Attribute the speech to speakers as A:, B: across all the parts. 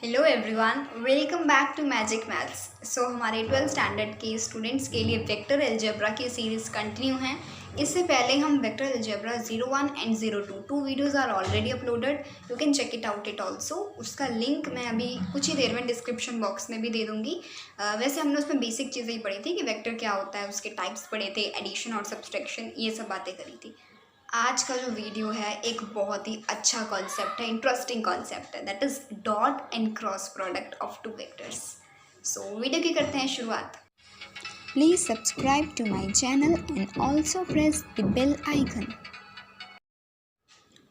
A: Hello everyone, welcome back to magic maths. So हमारे 12th standard के students के लिए वेक्टर अलजेब्रा की सीरीज़ कंटिन्यू है। इससे पहले हम vector algebra 01 and 02 two videos are already uploaded, you can check it out it also. उसका लिंक मैं अभी कुछ ही देर में डिस्क्रिप्शन बॉक्स में भी दे दूँगी। वैसे हमने उसमें बेसिक चीज़ें ही पढ़ी थी कि वेक्टर क्या होता है, उसके टाइप्स पढ़े थे, एडिशन और सब्सट्रैक्शन, ये सब बातें करी थी। आज का जो वीडियो है एक बहुत ही अच्छा कॉन्सेप्ट है, इंटरेस्टिंग कॉन्सेप्ट है, that is dot and cross product of two vectors. So video की करते हैं शुरुआत।
B: Please subscribe to my channel and also press the bell icon.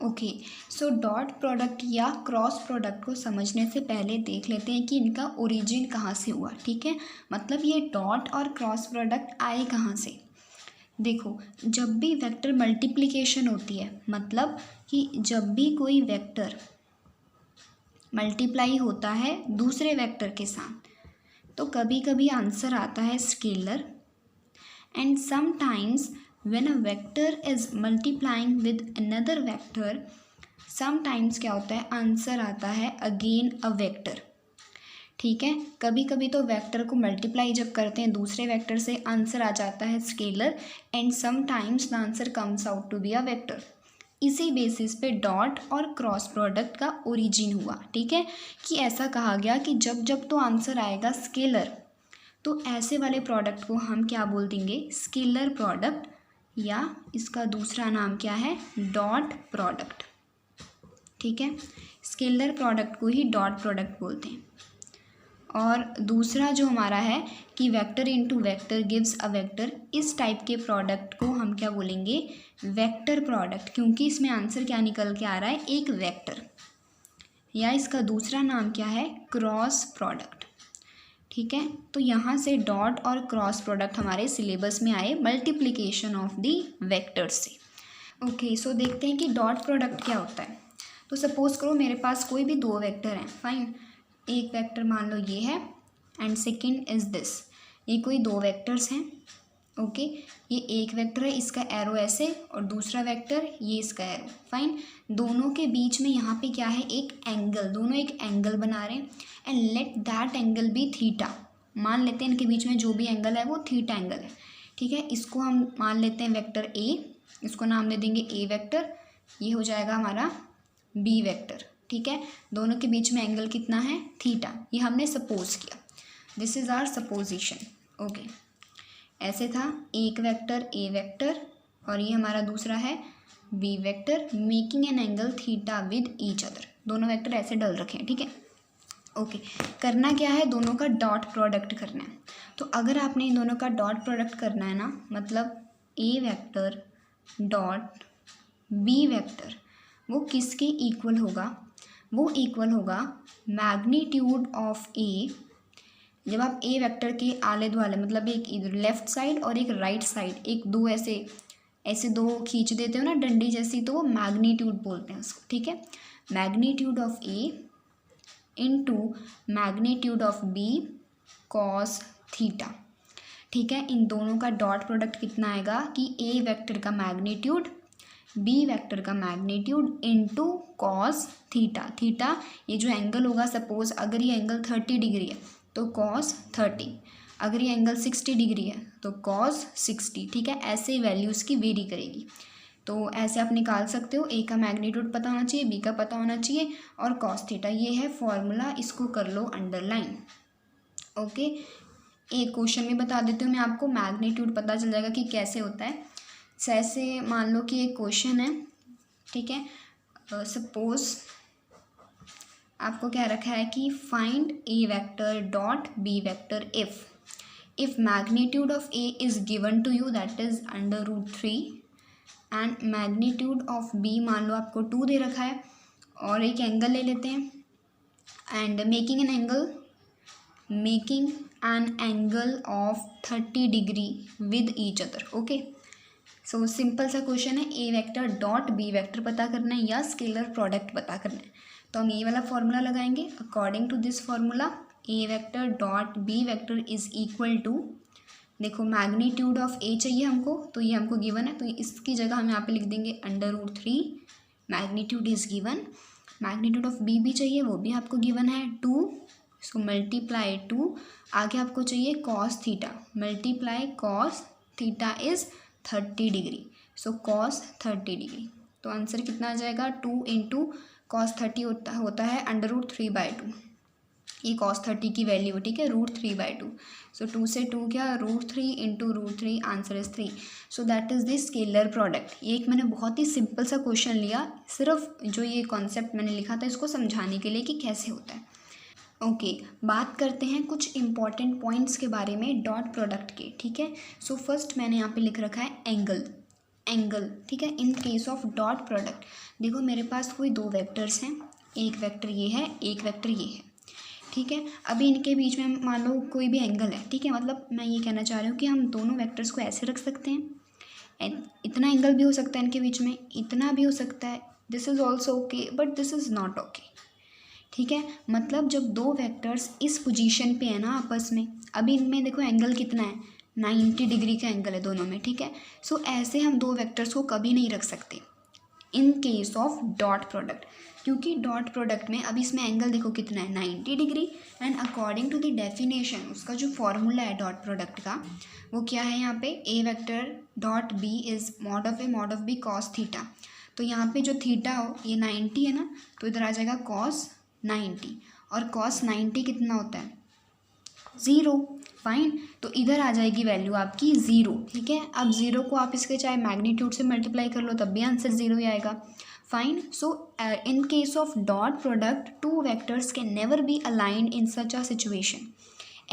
A: Okay, so dot product या क्रॉस प्रोडक्ट को समझने से पहले देख लेते हैं कि इनका ओरिजिन कहाँ से हुआ। ठीक है, मतलब ये डॉट और क्रॉस प्रोडक्ट आए कहाँ से। देखो, जब भी वेक्टर मल्टीप्लिकेशन होती है, मतलब कि जब भी कोई वेक्टर मल्टीप्लाई होता है दूसरे वेक्टर के साथ, तो कभी कभी आंसर आता है scalar, and sometimes when a vector is multiplying with another vector, sometimes क्या होता है, आंसर आता है अगेन अ वेक्टर। ठीक है, कभी कभी तो वेक्टर को मल्टीप्लाई जब करते हैं दूसरे वेक्टर से, आंसर आ जाता है scalar, and sometimes the answer comes out to be a vector. इसी बेसिस पे डॉट और क्रॉस प्रोडक्ट का ओरिजिन हुआ। ठीक है, कि ऐसा कहा गया कि जब जब तो आंसर आएगा स्केलर, तो ऐसे वाले प्रोडक्ट को हम क्या बोल देंगे, स्केलर प्रोडक्ट, या इसका दूसरा नाम क्या है, डॉट प्रोडक्ट। ठीक है, स्केलर प्रोडक्ट को ही डॉट प्रोडक्ट बोलते हैं। और दूसरा जो हमारा है कि vector into vector gives a vector, इस टाइप के प्रोडक्ट को हम क्या बोलेंगे, वेक्टर प्रोडक्ट, क्योंकि इसमें आंसर क्या निकल के आ रहा है, एक वेक्टर, या इसका दूसरा नाम क्या है, क्रॉस प्रोडक्ट। ठीक है, तो यहाँ से डॉट और क्रॉस प्रोडक्ट हमारे सिलेबस में आए मल्टीप्लिकेशन ऑफ दी वेक्टर्स से। ओके, सो देखते हैं कि डॉट प्रोडक्ट क्या होता है। तो सपोज करो मेरे पास कोई भी दो वेक्टर हैं, फाइन, एक वेक्टर मान लो ये है एंड सेकंड इज दिस, ये कोई दो वेक्टर्स हैं। ओके, ये एक वेक्टर है, इसका एरो ऐसे, और दूसरा वेक्टर ये इसका एरो, फाइन। दोनों के बीच में यहाँ पे क्या है, एक एंगल, दोनों एक एंगल बना रहे हैं, and let that angle B theta. मान लेते हैं इनके बीच में जो भी एंगल है वो थीटा एंगल है। ठीक है, इसको हम मान लेते हैं वेक्टर ए, इसको नाम दे देंगे ए वेक्टर, ये हो जाएगा हमारा बी वेक्टर। ठीक है, दोनों के बीच में एंगल कितना है, थीटा, ये हमने सपोज किया, this is our supposition. Okay, ऐसे था एक वेक्टर ए वेक्टर, और ये हमारा दूसरा है B vector, making an angle theta with each other, दोनों वेक्टर ऐसे डल रखे हैं। ठीक है, ओके, करना क्या है, दोनों का डॉट प्रोडक्ट करना है। तो अगर आपने इन दोनों का डॉट प्रोडक्ट करना है ना, मतलब ए वेक्टर डॉट बी वेक्टर, वो किसके इक्वल होगा, वो इक्वल होगा मैग्नीट्यूड ऑफ ए। जब आप ए वेक्टर के आले दुआले, मतलब एक इधर लेफ्ट साइड और एक राइट साइड, एक दो ऐसे ऐसे दो खींच देते हो ना डंडी जैसी, तो वो मैग्नीट्यूड बोलते हैं उसको। ठीक है, magnitude of A into magnitude of B cos theta. ठीक है, इन दोनों का डॉट प्रोडक्ट कितना आएगा कि ए वेक्टर का मैग्नीट्यूड बी वेक्टर का magnitude into cos theta. Theta ये जो एंगल होगा, सपोज अगर ये एंगल 30 डिग्री है तो कॉस 30, अगर ये एंगल 60 डिग्री है तो कॉस 60। ठीक है, ऐसे वैल्यूज़ की वेरी करेगी। तो ऐसे आप निकाल सकते हो, ए का मैग्नीट्यूड पता होना चाहिए, बी का पता होना चाहिए, और कॉस थीटा, ये है फॉर्मूला, इसको कर लो अंडरलाइन। ओके, एक क्वेश्चन में बता देती हूँ मैं आपको, मैग्नीट्यूड पता चल जाएगा कि कैसे होता है। जैसे मान लो कि एक क्वेश्चन है, ठीक है, सपोज आपको क्या रखा है कि find A vector dot B vector if magnitude of A is given to you, that is √3, and magnitude of B मान लो आपको 2 दे रखा है, और एक एंगल ले लेते हैं, and making an angle of 30 degree with each other. Okay, so simple सा क्वेश्चन है, ए वेक्टर डॉट बी वेक्टर पता करना है या स्केलर प्रोडक्ट पता करना है। तो हम ये वाला फॉर्मूला लगाएंगे, according to this formula A vector dot B vector is equal to, देखो मैग्नीट्यूड ऑफ ए चाहिए हमको, तो ये हमको गिवन है, तो इसकी जगह हम यहाँ पे लिख देंगे √3, magnitude is given, magnitude of B भी चाहिए, वो भी आपको गिवन है 2, सो मल्टीप्लाई 2। आगे आपको चाहिए cos theta, multiply cos theta is 30 degree, so cos 30 degree. तो आंसर कितना आ जाएगा, 2 इंटू कॉस 30 होता है √3/2। ये कॉस 30 की वैल्यू, ठीक है, √3/2। सो 2 से 2 क्या, √3 into √3, answer is 3। So that is the scalar product. ये एक मैंने बहुत ही सिंपल सा क्वेश्चन लिया, सिर्फ जो ये कॉन्सेप्ट मैंने लिखा था इसको समझाने के लिए कि कैसे होता है। ओके, बात करते हैं कुछ इंपॉर्टेंट पॉइंट्स के बारे में डॉट प्रोडक्ट के, ठीक है। सो फर्स्ट मैंने यहाँ पे लिख रखा है एंगल, एंगल, ठीक है। इन केस ऑफ डॉट प्रोडक्ट, देखो मेरे पास कोई दो वेक्टर्स हैं, एक वेक्टर ये है, एक वेक्टर ये है, ठीक है। अभी इनके बीच में मान लो कोई भी एंगल है, ठीक है। मतलब मैं ये कहना चाह रही हूँ कि हम दोनों वेक्टर्स को ऐसे रख सकते हैं, इतना एंगल भी हो सकता है इनके बीच में, इतना भी हो सकता है, this is also okay, but this is not okay, ठीक है। मतलब जब दो वेक्टर्स इस पोजीशन पे है ना आपस में, अभी इनमें देखो एंगल कितना है, 90 डिग्री का एंगल है दोनों में, ठीक है। सो ऐसे हम दो वेक्टर्स को कभी नहीं रख सकते in case of dot product, क्योंकि डॉट प्रोडक्ट में अभी इसमें एंगल देखो कितना है, 90 degree, and according to the definition उसका जो फॉर्मूला है डॉट प्रोडक्ट का वो क्या है, यहाँ पे A vector dot B is mod of A mod of B cos theta. तो यहाँ पे जो थीटा हो ये 90 है ना, तो इधर आ जाएगा कॉस 90, और कॉस 90 कितना होता है, 0, फाइन। तो इधर आ जाएगी वैल्यू आपकी 0, ठीक है। अब 0 को आप इसके चाहे मैग्नीट्यूड से मल्टीप्लाई कर लो तब भी आंसर 0 ही आएगा, fine. So in case of dot product two vectors can never be aligned in such a situation.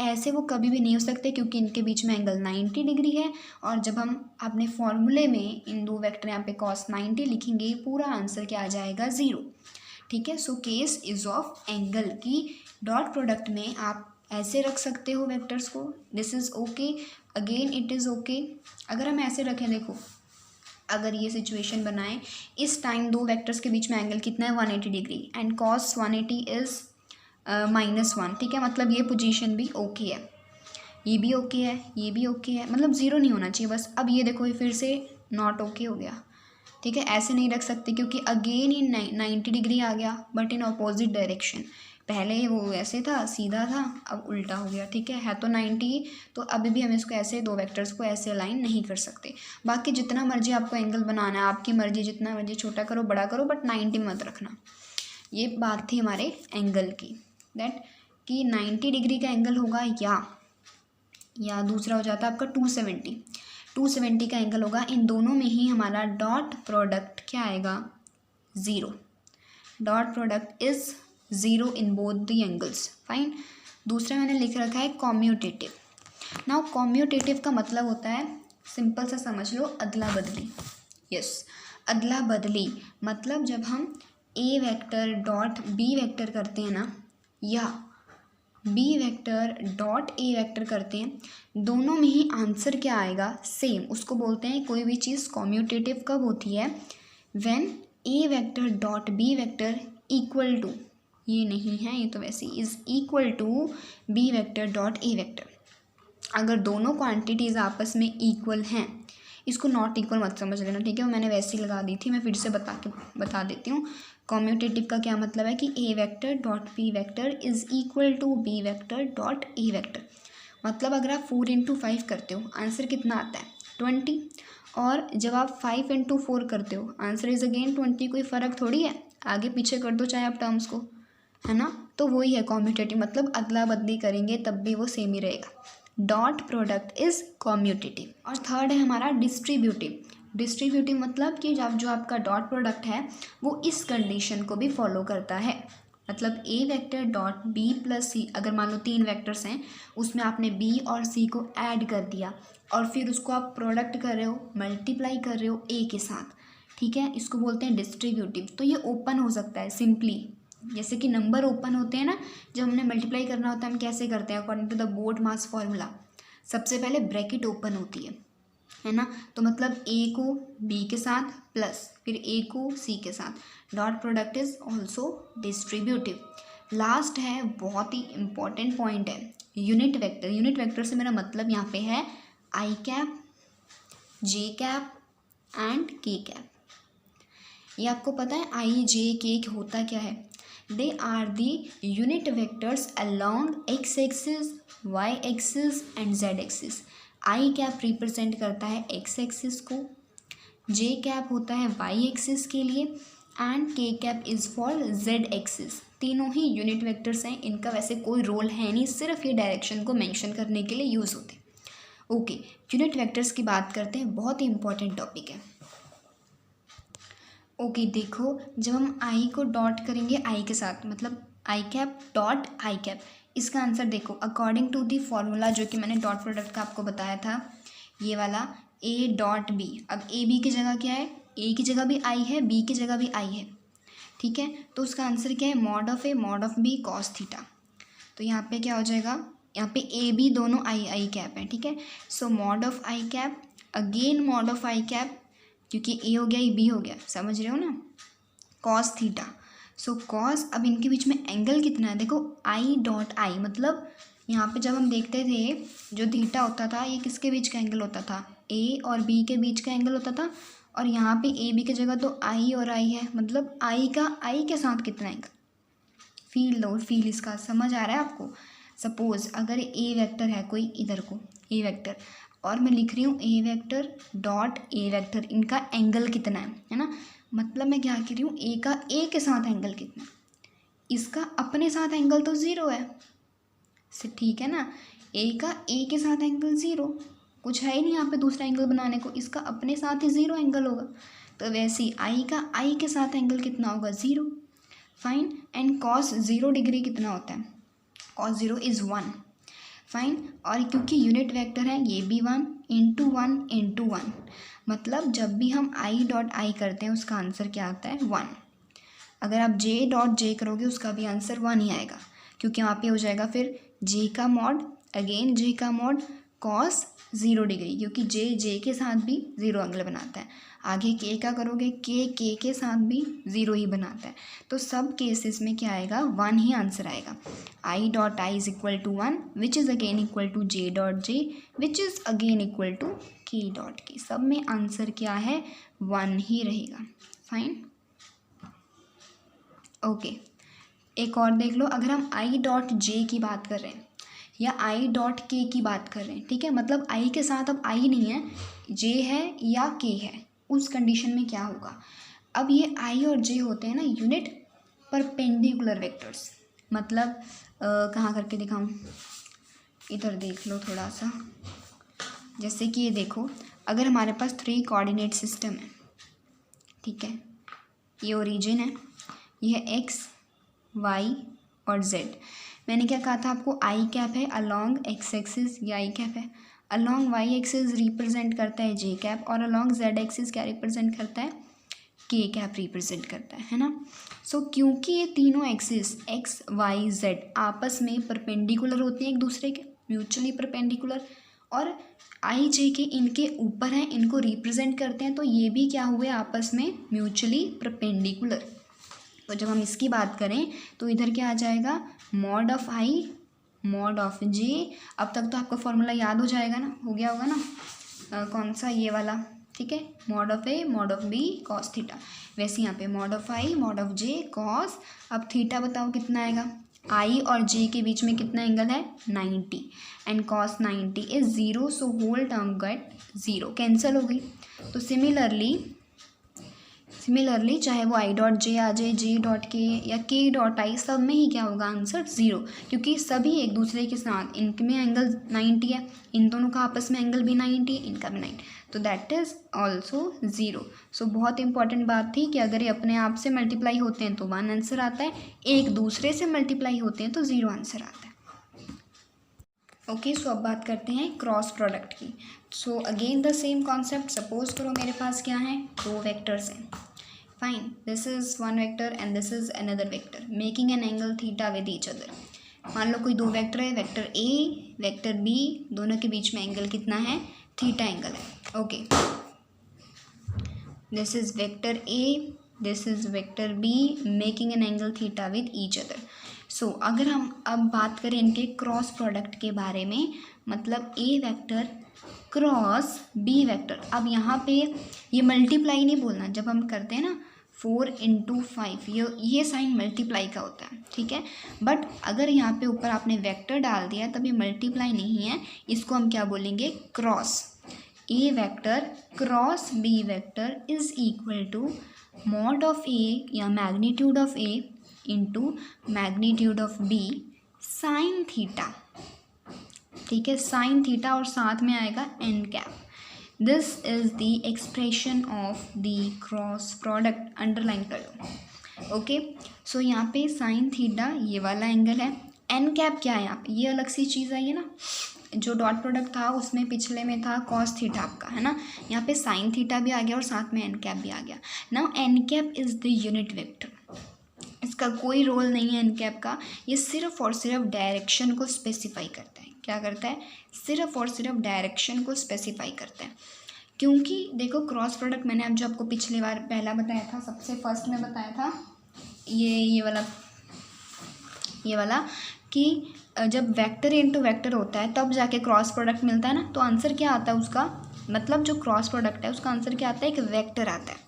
A: ऐसे वो कभी भी नहीं हो सकते क्योंकि इनके बीच में एंगल 90 डिग्री है, और जब हम अपने फॉर्मूले में इन दो वेक्टर यहाँ पे कॉस 90 लिखेंगे, पूरा आंसर क्या आ जाएगा, 0, ठीक है। So case is of angle की डॉट प्रोडक्ट में आप ऐसे रख सकते हो वेक्टर्स को, this is okay, again it is okay. अगर हम ऐसे रखें, देखो अगर ये सिचुएशन बनाएं, इस टाइम दो वेक्टर्स के बीच में एंगल कितना है, 180 डिग्री, एंड कॉस 180 इज़ -1, ठीक है। मतलब ये पोजीशन भी ओके है, ये भी ओके है, ये भी ओके है, मतलब 0 नहीं होना चाहिए बस। अब ये देखो ये फिर से नॉट ओके हो गया, ठीक है। ऐसे नहीं रख सकते क्योंकि अगेन इन 90 डिग्री आ गया, बट इन अपोजिट डायरेक्शन। पहले वो ऐसे था, सीधा था, अब उल्टा हो गया, ठीक है तो 90, तो अभी भी हम इसको ऐसे दो वेक्टर्स को ऐसे अलाइन नहीं कर सकते। बाकी जितना मर्जी आपको एंगल बनाना है, आपकी मर्जी, जितना मर्जी छोटा करो बड़ा करो, बट 90 मत रखना। ये बात थी हमारे एंगल की, दैट कि 90 डिग्री का एंगल होगा, या दूसरा हो जाता है आपका 270 का एंगल होगा। इन दोनों में ही हमारा डॉट प्रोडक्ट क्या आएगा, 0। Dot product is 0 in both the angles, fine. दूसरा मैंने लिख रखा है कॉम्यूटेटिव। नाउ कॉम्यूटेटिव का मतलब होता है, सिंपल सा समझ लो, अदला बदली। यस, अदला बदली मतलब जब हम A vector dot B vector करते हैं ना, या B vector dot A vector करते हैं, दोनों में ही आंसर क्या आएगा, सेम। उसको बोलते हैं, कोई भी चीज़ कॉम्यूटेटिव कब होती है, when A vector dot B vector equal to, ये नहीं है, ये तो वैसे is equal to B vector dot A vector. अगर दोनों क्वांटिटीज़ आपस में इक्वल हैं, इसको नॉट इक्वल मत समझ लेना, ठीक है, वो मैंने वैसे ही लगा दी थी, मैं फिर से बता देती हूँ। कॉम्यूटेटिव का क्या मतलब है कि A vector dot B vector is equal to B vector dot A vector. मतलब अगर आप 4 × 5 करते हो, आंसर कितना आता है, 20, और जब आप 5 × 4 करते हो, आंसर इज़ अगेन 20। कोई फ़र्क थोड़ी है, आगे पीछे कर दो चाहे आप टर्म्स को, है ना। तो वही है कॉम्यूटेटिव, मतलब अदला बदली करेंगे तब भी वो सेम ही रहेगा। Dot product is commutative. और थर्ड है हमारा डिस्ट्रीब्यूटिव। डिस्ट्रीब्यूटिव मतलब कि जब जो आपका डॉट प्रोडक्ट है वो इस कंडीशन को भी फॉलो करता है। मतलब ए वेक्टर डॉट बी प्लस सी, अगर मान लो 3 वेक्टर्स हैं, उसमें आपने बी और सी को ऐड कर दिया और फिर उसको आप प्रोडक्ट कर रहे हो, मल्टीप्लाई कर रहे हो ए के साथ, ठीक है, इसको बोलते हैं डिस्ट्रीब्यूटिव। तो ये ओपन हो सकता है सिंपली, जैसे कि नंबर ओपन होते हैं ना, जब हमने मल्टीप्लाई करना होता है हम कैसे करते हैं, according to the BODMAS formula, सबसे पहले ब्रैकेट ओपन होती है ना। तो मतलब ए को बी के साथ प्लस फिर ए को सी के साथ, dot product is also distributive. Last है, बहुत ही इंपॉर्टेंट पॉइंट है, यूनिट वेक्टर। यूनिट वेक्टर से मेरा मतलब यहाँ पे है आई कैप, जे कैप एंड के कैप। ये आपको पता है आई जे के होता क्या है? They are the unit vectors along x axis, y axis and z axis. I cap represent करता है एक्स एक्सिस को, जे कैप होता है वाई एक्सिस के लिए एंड के cap is for Z axis. तीनों ही यूनिट वेक्टर्स हैं, इनका वैसे कोई रोल है नहीं, सिर्फ ये डायरेक्शन को मेंशन करने के लिए यूज़ होते हैं। ओके, यूनिट वेक्टर्स की बात करते हैं, बहुत ही इंपॉर्टेंट टॉपिक है। ओके देखो, जब हम आई को डॉट करेंगे आई के साथ, मतलब आई कैप डॉट आई कैप, इसका आंसर देखो अकॉर्डिंग टू दी फॉर्मूला जो कि मैंने डॉट प्रोडक्ट का आपको बताया था, ये वाला ए डॉट बी। अब ए बी की जगह क्या है? ए की जगह भी आई है, बी की जगह भी आई है, ठीक है। तो उसका आंसर क्या है? Mod of A mod of B cos theta. तो यहाँ पे क्या हो जाएगा? यहाँ पे ए बी दोनों आई आई कैप है, ठीक है। So mod of I cap again mod of I cap, क्योंकि ए हो गया ये बी हो गया, समझ रहे हो ना, कॉस थीटा। सो कॉस, अब इनके बीच में एंगल कितना है? देखो आई डॉट आई, मतलब यहाँ पे जब हम देखते थे जो थीटा होता था ये किसके बीच का एंगल होता था? ए और बी के बीच का एंगल होता था। और यहाँ पे ए बी की जगह तो आई और आई है, मतलब आई का आई के साथ कितना एंगल? फील लो, फील इसका समझ आ रहा है आपको? सपोज अगर ए वेक्टर है कोई, इधर को ए वेक्टर, और मैं लिख रही हूँ ए वेक्टर डॉट ए वेक्टर, इनका एंगल कितना है ना। मतलब मैं क्या कह रही हूँ, ए का ए के साथ एंगल कितना, इसका अपने साथ एंगल तो ज़ीरो है, ठीक है ना। ए का ए के साथ एंगल ज़ीरो, कुछ है ही नहीं यहाँ पे दूसरा एंगल बनाने को, इसका अपने साथ ही ज़ीरो एंगल होगा। तो वैसे ही आई का आई के साथ एंगल कितना होगा? Zero. Fine. And cos 0 degree कितना होता है? Cos 0 is 1। फाइन। और क्योंकि यूनिट वेक्टर है ये भी 1 इंटू 1 इंटू 1, मतलब जब भी हम आई डॉट आई करते हैं उसका आंसर क्या आता है? 1। अगर आप जे डॉट जे करोगे उसका भी आंसर 1 ही आएगा, क्योंकि वहाँ पे हो जाएगा फिर जे का मॉड, अगेन जे का मॉड कॉस 0 डिग्री, क्योंकि जे जे के साथ भी 0 एंगल बनाता है। आगे के का करोगे, के साथ भी 0 ही बनाता है। तो सब केसेस में क्या आएगा? 1 ही आंसर आएगा। I dot i is equal to 1 which is again equal to j dot j which is again equal to k dot k. सब में आंसर क्या है? 1 ही रहेगा। फाइन। ओके, एक और देख लो, अगर हम आई डॉट जे की बात कर रहे हैं या आई डॉट के की बात कर रहे हैं, ठीक है, मतलब आई के साथ अब आई नहीं है, जे है या के है, उस कंडीशन में क्या होगा? अब ये आई और जे होते हैं ना यूनिट परपेंडिकुलर वेक्टर्स, मतलब कहाँ करके दिखाऊं, इधर देख लो थोड़ा सा। जैसे कि ये देखो, अगर हमारे पास 3 कोऑर्डिनेट सिस्टम है, ठीक है, ये ओरिजिन है, ये है एक्स वाई और जेड। मैंने क्या कहा था आपको? आई कैप है अलॉन्ग एक्स एक्सिस, ये आई कैप है, अलॉन्ग वाई एक्सिस रिप्रेजेंट करता है जे कैप, और अलॉन्ग जेड एक्सिस क्या रिप्रेजेंट करता है? के कैप रिप्रेजेंट करता है ना। सो क्योंकि ये तीनों एक्सिस एक्स वाई जेड आपस में परपेंडिकुलर होते हैं एक दूसरे के, म्यूचुअली परपेंडिकुलर, और आई जे के इनके ऊपर हैं, इनको रिप्रेजेंट करते हैं, तो ये भी क्या हुए? आपस में म्यूचुअली परपेंडिकुलर। तो जब हम इसकी बात करें तो इधर क्या आ जाएगा? Mod of I mod of J. अब तक तो आपका फॉर्मूला याद हो जाएगा ना, हो गया होगा ना, कौन सा? ये वाला, ठीक है, mod of A mod of B cos theta. वैसे यहाँ पे mod of I mod of j cos, अब थीटा बताओ कितना आएगा? आई और जे के बीच में कितना एंगल है? 90, and cos 90 is 0, so whole term get 0, cancel हो गई। तो सिमिलरली चाहे वो आई डॉट जे आ जाए, जे डॉट के या के डॉट आई, सब में ही क्या होगा? आंसर 0, क्योंकि सभी एक दूसरे के साथ, इनमें एंगल 90 है, इन दोनों का आपस में एंगल भी 90, इनका भी 90, तो दैट इज़ ऑल्सो 0। सो बहुत इंपॉर्टेंट बात थी कि अगर ये अपने आप से मल्टीप्लाई होते हैं तो 1 आंसर आता है, एक दूसरे से मल्टीप्लाई होते हैं तो 0 आंसर आता है। ओके, सो अब बात करते हैं क्रॉस प्रोडक्ट की। So again the same concept. Suppose करो मेरे पास क्या है? 2 वेक्टर्स हैं। Fine, this is 1 vector and this is another vector making an angle theta with each other. मान लो कोई 2 वेक्टर है, वेक्टर ए वेक्टर बी, दोनों के बीच में एंगल कितना है? थीटा एंगल है। Okay, this is vector A, this is vector B making an angle theta with each other. So अगर हम अब बात करें इनके क्रॉस प्रोडक्ट के बारे में, मतलब ए वेक्टर क्रॉस बी वेक्टर। अब यहाँ पे ये मल्टीप्लाई नहीं बोलना, जब हम करते हैं ना 4 × 5, ये साइन मल्टीप्लाई का होता है, ठीक है। बट अगर यहाँ पे ऊपर आपने वेक्टर डाल दिया तब ये मल्टीप्लाई नहीं है, इसको हम क्या बोलेंगे, cross. A vector cross B vector is equal to mod of A या magnitude of A into magnitude of B sine theta, ठीक है, साइन थीटा, और साथ में आएगा N cap. This is the expression of the cross product, underline कर लो। Okay, सो यहाँ पे साइन थीटा ये वाला एंगल है, एन कैप क्या है यहाँ पे, ये अलग सी चीज़ है, ये ना जो डॉट प्रोडक्ट था उसमें पिछले में था कॉस थीटा आपका, है ना, यहाँ पे साइन थीटा भी आ गया और साथ में एन कैप भी आ गया। Now n cap is the unit vector, इसका कोई रोल नहीं है एन कैप का, ये सिर्फ और सिर्फ डायरेक्शन को स्पेसिफाई करता है। क्या करता है, सिर्फ और सिर्फ डायरेक्शन को स्पेसिफाई करता है। क्योंकि देखो क्रॉस प्रोडक्ट मैंने अब जो आपको पिछली बार पहला बताया था, सबसे फर्स्ट में बताया था ये वाला कि जब वेक्टर इनटू वेक्टर होता है तब जाके क्रॉस प्रोडक्ट मिलता है ना, तो आंसर क्या आता है उसका, मतलब जो क्रॉस प्रोडक्ट है उसका आंसर क्या आता है, एक वेक्टर आता है,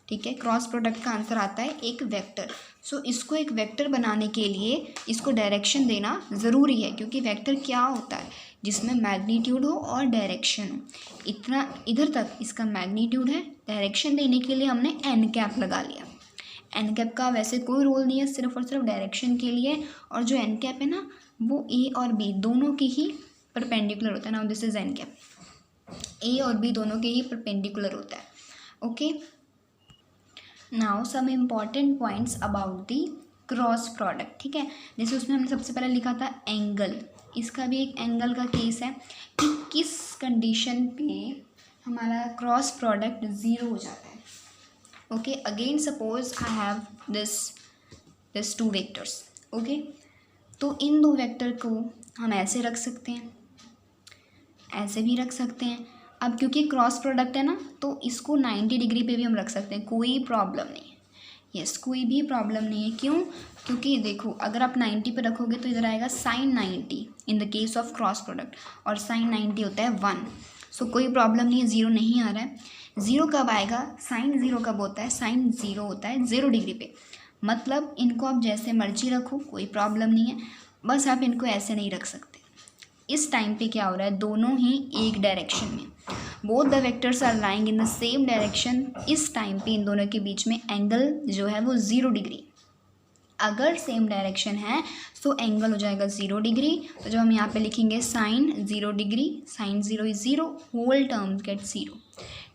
A: ठीक है। क्रॉस प्रोडक्ट का आंसर आता है एक वेक्टर। सो इसको एक वेक्टर बनाने के लिए इसको डायरेक्शन देना ज़रूरी है, क्योंकि वेक्टर क्या होता है, जिसमें मैग्नीट्यूड हो और डायरेक्शन हो। इतना इधर तक इसका मैग्नीट्यूड है, डायरेक्शन देने के लिए हमने एन कैप लगा लिया। एन कैप का वैसे कोई रोल नहीं है, सिर्फ और सिर्फ डायरेक्शन के लिए, और जो एन कैप है ना वो ए और बी दोनों के ही परपेंडिकुलर होता है। Now this is N cap, A और बी दोनों के ही परपेंडिकुलर होता है। Okay, now some important points about the cross product, ठीक है। जैसे उसमें हमने सबसे पहले लिखा था एंगल, इसका भी एक एंगल का केस है कि किस कंडीशन पे हमारा क्रॉस प्रोडक्ट ज़ीरो हो जाता है। Okay, again suppose I have this two vectors, okay, तो इन दो वेक्टर को हम ऐसे रख सकते हैं, ऐसे भी रख सकते हैं। अब क्योंकि क्रॉस प्रोडक्ट है ना, तो इसको 90 डिग्री पे भी हम रख सकते हैं, कोई प्रॉब्लम नहीं है। यस, कोई भी प्रॉब्लम नहीं है। क्यों, क्योंकि देखो अगर आप 90 पे रखोगे तो इधर आएगा sine 90 in the case of cross product, और साइन 90 होता है 1। सो कोई प्रॉब्लम नहीं है, ज़ीरो नहीं आ रहा है। ज़ीरो कब आएगा, साइन ज़ीरो कब होता है, साइन ज़ीरो होता है 0 डिग्री पे। मतलब इनको आप जैसे मर्जी रखो, कोई प्रॉब्लम नहीं है, बस आप इनको ऐसे नहीं रख सकते। इस टाइम पे क्या हो रहा है, दोनों ही एक डायरेक्शन में, both the vectors are lying in the same direction. इस टाइम पे इन दोनों के बीच में एंगल जो है वो 0 डिग्री। अगर सेम डायरेक्शन है तो एंगल हो जाएगा 0 डिग्री। तो जब हम यहाँ पे लिखेंगे sine 0 degree, sine 0 is 0, whole term get 0,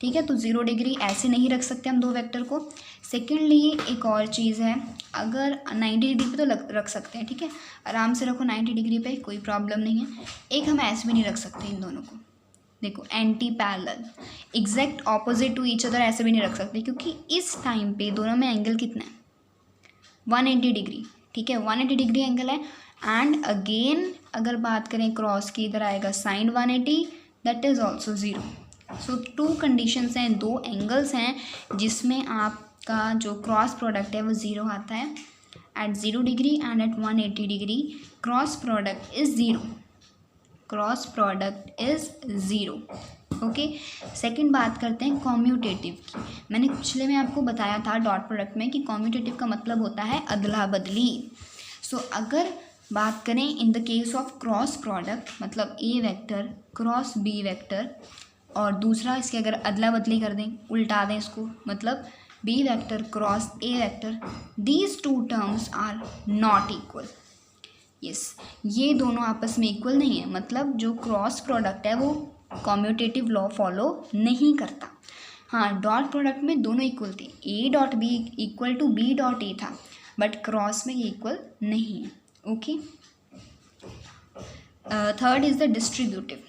A: ठीक है। तो 0 डिग्री ऐसे नहीं रख सकते हम दो वेक्टर को। सेकेंडली एक और चीज़ है, अगर 90 डिग्री पे तो रख सकते हैं, ठीक है, आराम से रखो 90 डिग्री पे, कोई प्रॉब्लम नहीं है। एक हम ऐसे भी नहीं रख सकते इन दोनों को, देखो anti parallel, exact opposite to each other ऐसे भी नहीं रख सकते, क्योंकि इस टाइम पे दोनों में एंगल कितना है, 180 डिग्री, ठीक है, 180 डिग्री एंगल है। एंड अगेन अगर बात करें क्रॉस की, इधर आएगा sine 180, that is also 0। So 2 conditions हैं, 2 एंगल्स हैं जिसमें आपका जो क्रॉस प्रोडक्ट है वो 0 आता है, at 0 degree and at 180 degree cross product is 0, cross product is 0। Okay, second बात करते हैं कॉम्यूटेटिव की। मैंने पिछले में आपको बताया था डॉट प्रोडक्ट में कि कॉम्यूटेटिव का मतलब होता है अदला बदली। सो अगर बात करें इन the case of cross product, मतलब ए वेक्टर क्रॉस बी वेक्टर, और दूसरा इसके अगर अदला बदली कर दें, उल्टा दें इसको, मतलब b vector cross A vector, these 2 terms are not equal. Yes, ये दोनों आपस में इक्वल नहीं है, मतलब जो क्रॉस प्रोडक्ट है वो कॉम्यूटेटिव लॉ फॉलो नहीं करता। हाँ, डॉट प्रोडक्ट में दोनों इक्वल थे, a dot b equal to b dot a था, बट क्रॉस में ये इक्वल नहीं है। Okay, third is the distributive.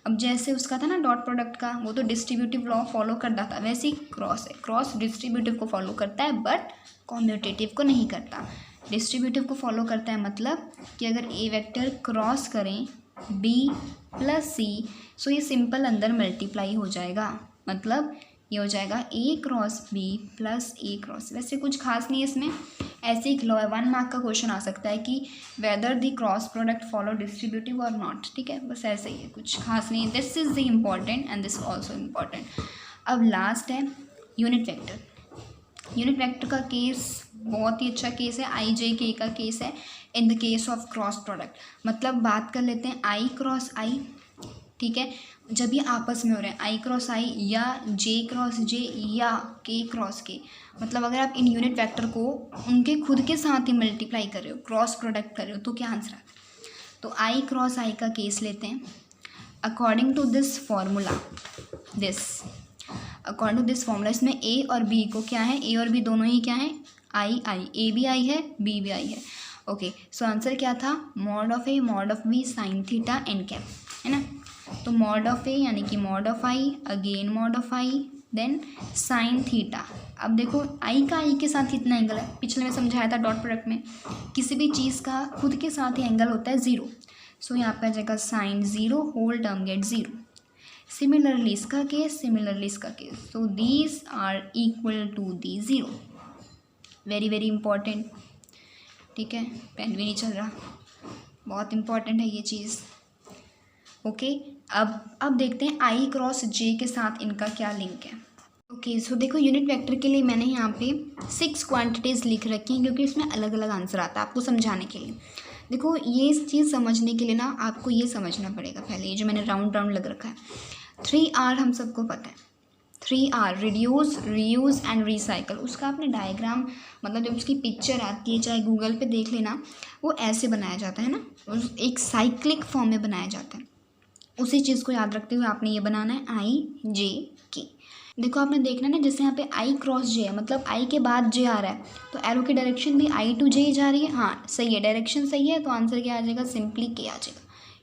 A: अब जैसे उसका था ना डॉट प्रोडक्ट का, वो तो डिस्ट्रीब्यूटिव लॉ फॉलो करता था, वैसे ही क्रॉस है, क्रॉस डिस्ट्रीब्यूटिव को फॉलो करता है बट कॉम्यूटेटिव को नहीं करता। डिस्ट्रीब्यूटिव को फॉलो करता है मतलब कि अगर ए वेक्टर क्रॉस करें बी प्लस सी, सो ये सिंपल अंदर मल्टीप्लाई हो जाएगा, मतलब ये हो जाएगा ए क्रॉस बी प्लस ए क्रॉस। वैसे कुछ खास नहीं है इसमें, ऐसे ही लॉ है, 1 मार्क का क्वेश्चन आ सकता है कि whether the cross product follow distributive और नॉट, ठीक है, बस ऐसे ही है, कुछ खास नहीं है। This is the important and this also important. अब लास्ट है यूनिट वेक्टर। यूनिट वेक्टर का केस बहुत ही अच्छा केस है, आई जे के का केस है इन the case of cross product. मतलब बात कर लेते हैं आई क्रॉस आई, ठीक है, जब ये आपस में हो रहे हैं आई क्रॉस आई या जे क्रॉस जे या के क्रॉस के, मतलब अगर आप इन यूनिट वेक्टर को उनके खुद के साथ ही मल्टीप्लाई कर रहे हो, क्रॉस प्रोडक्ट कर रहे हो, तो क्या आंसर आता है। तो आई क्रॉस आई का केस लेते हैं। According to this formula, according to this formula इसमें ए और बी को क्या है, ए और बी दोनों ही क्या है, आई आई, ए भी आई है बी भी आई है। ओके, सो आंसर क्या था, mod of A mod of B sine theta n cap, है ना। तो मॉड ऑफ ए यानी कि mod of i, again mod of i, then sine theta. अब देखो आई का आई के साथ कितना एंगल है, पिछले में समझाया था डॉट प्रोडक्ट में, किसी भी चीज़ का खुद के साथ ही एंगल होता है ज़ीरो। सो यहाँ पे आ जाएगा sine zero, whole term get zero. Similarly इसका केस, सिमिलरली इसका case, so these are equal to the zero. Very very important, ठीक है, पेन भी नहीं चल रहा, बहुत इंपॉर्टेंट है ये चीज़। ओके, अब देखते हैं आई क्रॉस जे के साथ इनका क्या लिंक है। ओके, सो देखो यूनिट वेक्टर के लिए मैंने यहाँ पे 6 क्वांटिटीज़ लिख रखी हैं, क्योंकि इसमें अलग अलग आंसर आता है आपको समझाने के लिए। देखो ये चीज़ समझने के लिए ना आपको ये समझना पड़ेगा पहले, ये जो मैंने राउंड राउंड लग रखा है 3R हम सबको पता है, 3R reduce, reuse and recycle. उसका आपने डायग्राम, मतलब जब उसकी पिक्चर आती है चाहे गूगल पे देख लेना, वो ऐसे बनाया जाता है ना, एक साइक्लिक फॉर्म में बनाया जाता है। उसी चीज़ को याद रखते हुए आपने ये बनाना है आई जे के। देखो आपने देखना है ना, जैसे यहाँ पे आई क्रॉस जे है, मतलब आई के बाद जे आ रहा है, तो एरो की डायरेक्शन भी आई टू जे जा रही है। हाँ सही है, डायरेक्शन सही है, तो आंसर क्या आ जाएगा, सिंपली के आ जाएगा,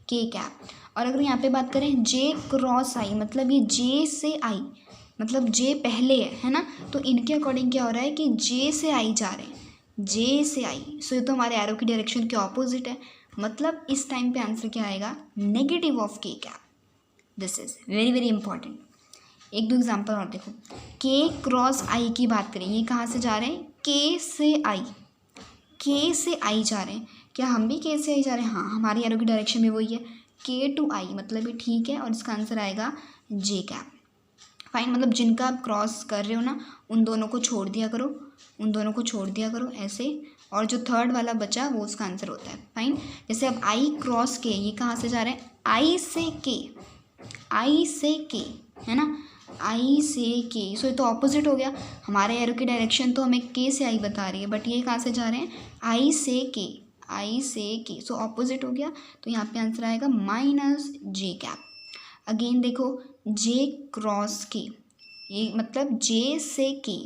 A: के कैप। और अगर यहाँ पे बात करें जे क्रॉस आई, मतलब ये जे से आई, मतलब जे पहले है ना, तो इनके अकॉर्डिंग क्या हो रहा है कि जे से आई जा रहे हैं, जे से आई, सो ये तो हमारे एरो की डायरेक्शन के ऑपोजिट है, मतलब इस टाइम पे आंसर क्या आएगा, नेगेटिव ऑफ के cap. This is very very important. एक दो एग्जांपल और देखो, के क्रॉस आई की बात करें, ये कहाँ से जा रहे हैं, के से आई, के से आई जा रहे हैं, क्या हम भी के से आई जा रहे हैं, हाँ हमारी एरो की डायरेक्शन में वही है, के टू आई, मतलब ये ठीक है, और इसका आंसर आएगा जे कैप। फाइन, मतलब जिनका आप क्रॉस कर रहे हो ना, उन दोनों को छोड़ दिया करो, उन दोनों को छोड़ दिया करो ऐसे, और जो थर्ड वाला बचा वो उसका आंसर होता है। फाइन, जैसे अब आई क्रॉस के, ये कहाँ से जा रहे हैं, आई से के, आई से के, है ना, आई से के, सो ये तो ऑपोजिट हो गया, हमारे एरो की डायरेक्शन तो हमें के से आई बता रही है, बट ये कहाँ से जा रहे हैं, आई से के, आई से के, सो ऑपोजिट हो गया, तो यहाँ पे आंसर आएगा माइनस जे कैप। अगेन देखो जे क्रॉस के, ये मतलब जे से के,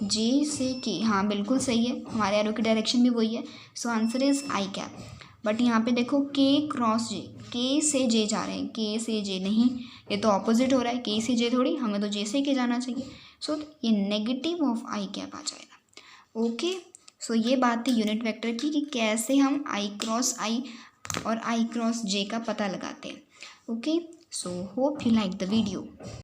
A: जे से के, हाँ बिल्कुल सही है, हमारे एरो की डायरेक्शन भी वही है, so answer is I cap. But यहाँ पे देखो के क्रॉस जे, के से जे जा रहे हैं, के से जे नहीं, ये तो ऑपोजिट हो रहा है, के से जे थोड़ी, हमें तो जे से के जाना चाहिए, सो ये नेगेटिव ऑफ आई कैप आ जाएगा। ओके, सो ये बात थी यूनिट वेक्टर की कि कैसे हम आई क्रॉस आई और आई क्रॉस जे का पता लगाते हैं। Okay, so hope you like the video.